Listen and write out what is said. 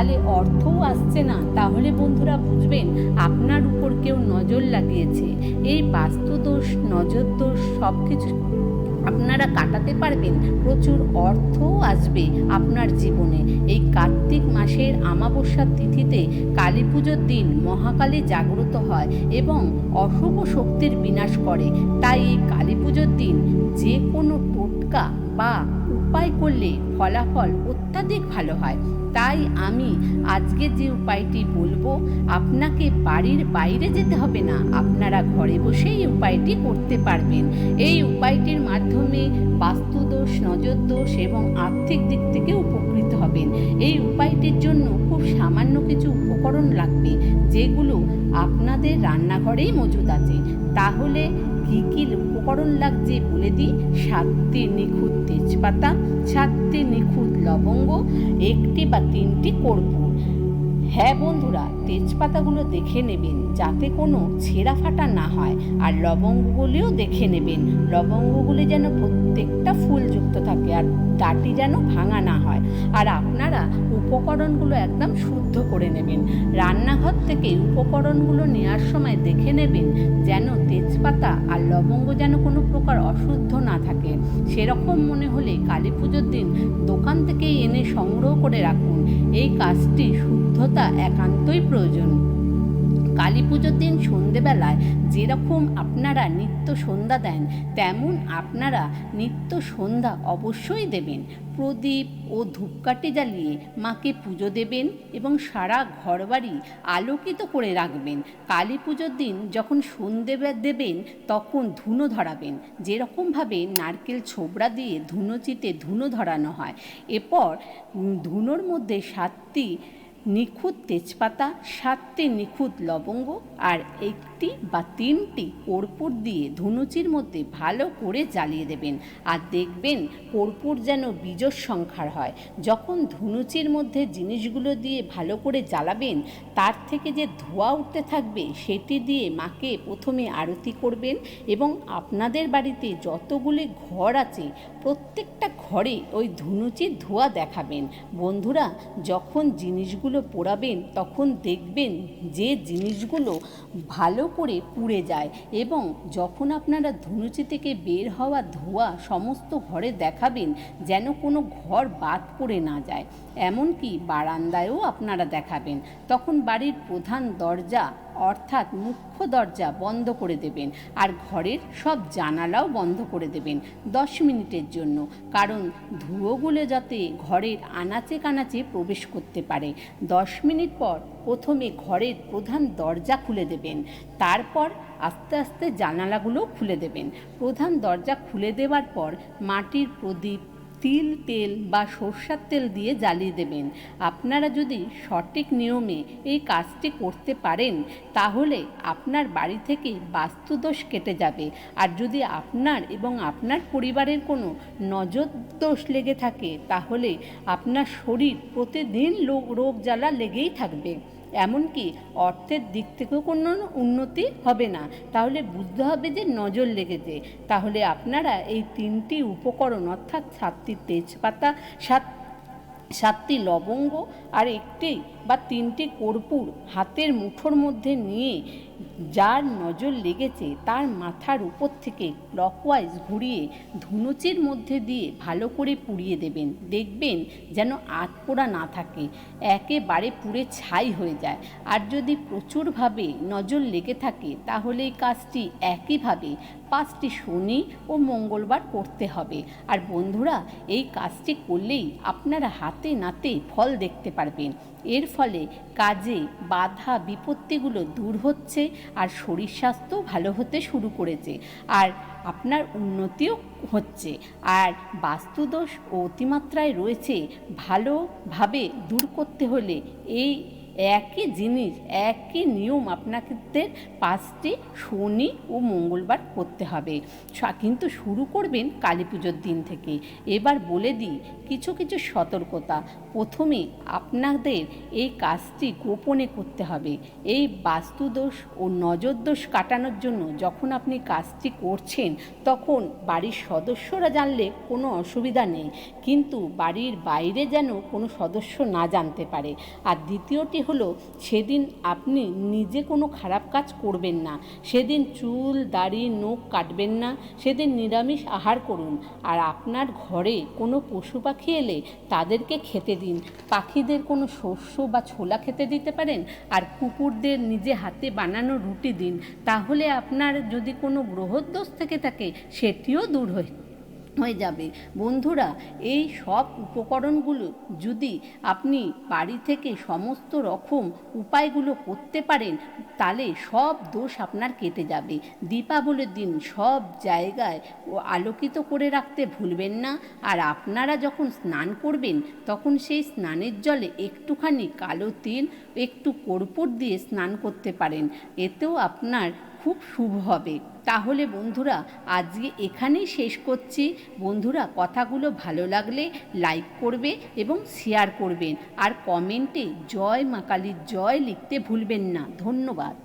তাহলে অর্থও আসছে না, তাহলে বন্ধুরা বুঝবেন আপনার উপর কেউ নজর লাগিয়েছে। এই বাস্তুদোষ, নজর দোষ সব কিছু আপনারা কাটাতে পারবেন, প্রচুর অর্থও আসবে আপনার জীবনে। এই কার্তিক মাসের অমাবস্যার তিথিতে কালী পুজোর দিন মহাকালী জাগ্রত হয় এবং অশুভ শক্তির বিনাশ করে। তাই এই কালী পুজোর দিন যে কোনো টোটকা বা উপায় করলে ফলাফল অত্যাধিক ভালো হয়। তাই আমি আজকে যে উপায়টি বলবো, আপনাকে বাড়ির বাইরে যেতে হবে না, আপনারা ঘরে বসেই উপায়টি করতে পারবেন। এই উপায়টির মাধ্যমে বাস্তুদোষ, নজর দোষ এবং আর্থিক দিক থেকে উপকৃত হবেন। এই উপায়টির জন্য খুব সামান্য কিছু উপকরণ লাগবে, যেগুলো আপনাদের রান্নাঘরেই মজুদ আছে। তাহলে কী কী উপকরণ লাগছে বলে দিই। 7টি নিখুঁত তেজপাতা, 7টি নিখুঁত লবঙ্গ, 1টি বা 3টি কর্পূর। হ্যাঁ বন্ধুরা, তেজপাতাগুলো দেখে নেবেন যাতে কোনো ছেঁড়া ফাটা না হয়, আর লবঙ্গগুলিও দেখে নেবেন, লবঙ্গগুলি যেন প্রত্যেকটা ফুলযুক্ত থাকে আর ডাটি যেন ভাঙা না হয়। আর আপনারা উপকরণগুলো একদম শুদ্ধ করে নেবেন। রান্নাঘর থেকে উপকরণগুলো নেওয়ার সময় দেখে নেবেন যেন তেজপাতা আর লবঙ্গ যেন কোনো প্রকার অশুদ্ধ না থাকে। সেরকম মনে হলে কালী পুজোর দিন দোকান থেকে এনে সংগ্রহ করে রাখুন। এই কাজটি শুদ্ধতা একান্তই প্রয়োজন। কালী পুজোর দিন সন্ধেবেলায় যেরকম আপনারা নিত্য সন্ধ্যা দেন, তেমন আপনারা নিত্য সন্ধ্যা অবশ্যই দেবেন। প্রদীপ ও ধূপকাঠি জ্বালিয়ে মাকে পুজো দেবেন এবং সারা ঘরবাড়ি আলোকিত করে রাখবেন। কালী পুজোর দিন যখন সন্ধে দেবেন তখন ধুনো ধরাবেন, যেরকমভাবে নারকেল ছোবড়া দিয়ে ধুনোচিতে ধুনো ধরানো হয়। এরপর ধুনোর মধ্যে 7টি নিখুঁত তেজপাতা, 7টি নিখুঁত লবঙ্গ আর 1টি বা 3টি কর্পূর দিয়ে ধুনুচির মধ্যে ভালো করে জ্বালিয়ে দেবেন। আর দেখবেন কর্পূর যেন বিজোড় সংখ্যার হয়। যখন ধুনুচির মধ্যে জিনিসগুলো দিয়ে ভালো করে জ্বালাবেন, তার থেকে যে ধোঁয়া উঠতে থাকবে সেটি দিয়ে মাকে প্রথমে আরতি করবেন এবং আপনাদের বাড়িতে যতগুলি ঘর আছে প্রত্যেকটা ঘরে ওই ধুনুচির ধোঁয়া দেখাবেন। বন্ধুরা, যখন জিনিসগুলো পোড়াবেন তখন দেখবেন যে জিনিসগুলো ভালো করে পুড়ে যায় এবং যখন আপনারা ধুনুচি থেকে বের হওয়া ধোঁয়া সমস্ত ঘরে দেখাবেন যেন কোনো ঘর বাদ পড়ে না যায়। এমনকি বারান্দায়ও আপনারা দেখাবেন। তখন বাড়ির প্রধান দরজা অর্থাৎ মুখ্য দরজা বন্ধ করে দেবেন আর ঘরের সব জানালাও বন্ধ করে দেবেন 10 মিনিটের জন্য, কারণ ধুয়োগুলো যাতে ঘরের আনাচে কানাচে প্রবেশ করতে পারে। 10 মিনিট পর প্রথমে ঘরের প্রধান দরজা খুলে দেবেন, তারপর আস্তে আস্তে জানালাগুলো খুলে দেবেন। প্রধান দরজা খুলে দেওয়ার পর মাটির প্রদীপ, তিল তেল বা সরষের তেল দিয়ে জ্বালিয়ে দেবেন। আপনারা যদি সঠিক নিয়মে এই কাজটি করতে পারেন তাহলে আপনার বাড়ি থেকে বাস্তুদোষ কেটে যাবে। আর যদি আপনার এবং আপনার পরিবারের কোনো নজর দোষ লেগে থাকে তাহলে আপনার শরীর প্রতিদিন রোগ জ্বালা লেগেই থাকবে, এমনকি অর্থের দিক থেকেও কোনো উন্নতি হবে না। তাহলে বুঝতে হবে যে নজর লেগেছে। তাহলে আপনারা এই 3টি উপকরণ অর্থাৎ 7টি তেজপাতা, 7টি লবঙ্গ আর 1টি বা 3টি কর্পূর হাতের মুঠোর মধ্যে নিয়ে যার নজর লেগেছে তার মাথার উপর থেকে ক্লকওয়াইজ ঘুরিয়ে ধুনুচির মধ্যে দিয়ে ভালো করে পুড়িয়ে দেবেন। দেখবেন যেন আটপোড়া না থাকে, একেবারে পুড়ে ছাই হয়ে যায়। আর যদি প্রচুরভাবে নজর লেগে থাকে তাহলে এই কাজটি একইভাবে 5টি শনি ও মঙ্গলবার করতে হবে। আর বন্ধুরা, এই কাজটি করলেই আপনারা হাতে নাতে ফল দেখতে পারবেন। এর ফলে কাজে বাধা বিপত্তিগুলো দূর হচ্ছে আর শরীর স্বাস্থ্য ভালো হতে শুরু করেছে আর আপনার উন্নতিও হচ্ছে। আর বাস্তুদোষ ও অতিমাত্রায় রয়েছে, ভালোভাবে দূর করতে হলে এই একই জিনিস, একই নিয়ম আপনাদের 5টি শনি ও মঙ্গলবার করতে হবে, কিন্তু শুরু করবেন কালী পুজোর দিন থেকে। এবার বলে দিই কিছু কিছু সতর্কতা। প্রথমে আপনাদের এই কাজটি গোপনে করতে হবে। এই বাস্তুদোষ ও নজরদোষ কাটানোর জন্য যখন আপনি কাজটি করছেন তখন বাড়ির সদস্যরা জানলে কোনো অসুবিধা নেই, কিন্তু বাড়ির বাইরে যেন কোনো সদস্য না জানতে পারে। আর দ্বিতীয়টি হলো, সেদিন আপনি নিজে কোনো খারাপ কাজ করবেন না। সেদিন চুল দাড়ি নখ কাটবেন না। সেদিন নিরামিষ আহার করুন। আর আপনার ঘরে কোনো পশু পাখি এলে তাদেরকে খেতে দিন। পাখিদের কোনো শস্য বা ছোলা খেতে দিতে পারেন। আর কুকুরদের নিজে হাতে বানানো রুটি দিন। তাহলে আপনার যদি কোনো গ্রহদোষ থেকে থাকে সেটিও দূর হয়ে যাবে। বন্ধুরা, এই সব উপকরণগুলো যদি আপনি বাড়ি থেকে সমস্ত রকম উপায়গুলো করতে পারেন তাহলে সব দোষ আপনার কেটে যাবে। দীপাবলির দিন সব জায়গায় আলোকিত করে রাখতে ভুলবেন না। আর আপনারা যখন স্নান করবেন তখন সেই স্নানের জলে একটুখানি কালো তিল, একটু কর্পূর দিয়ে স্নান করতে পারেন। এতেও আপনার খুব শুভ হবে। তাহলে বন্ধুরা, আজকে এখানেই শেষ করছি। বন্ধুরা, কথাগুলো ভালো লাগলে লাইক করবে এবং শেয়ার করবেন। আর কমেন্টে জয় মা কালীর জয় লিখতে ভুলবেন না। ধন্যবাদ।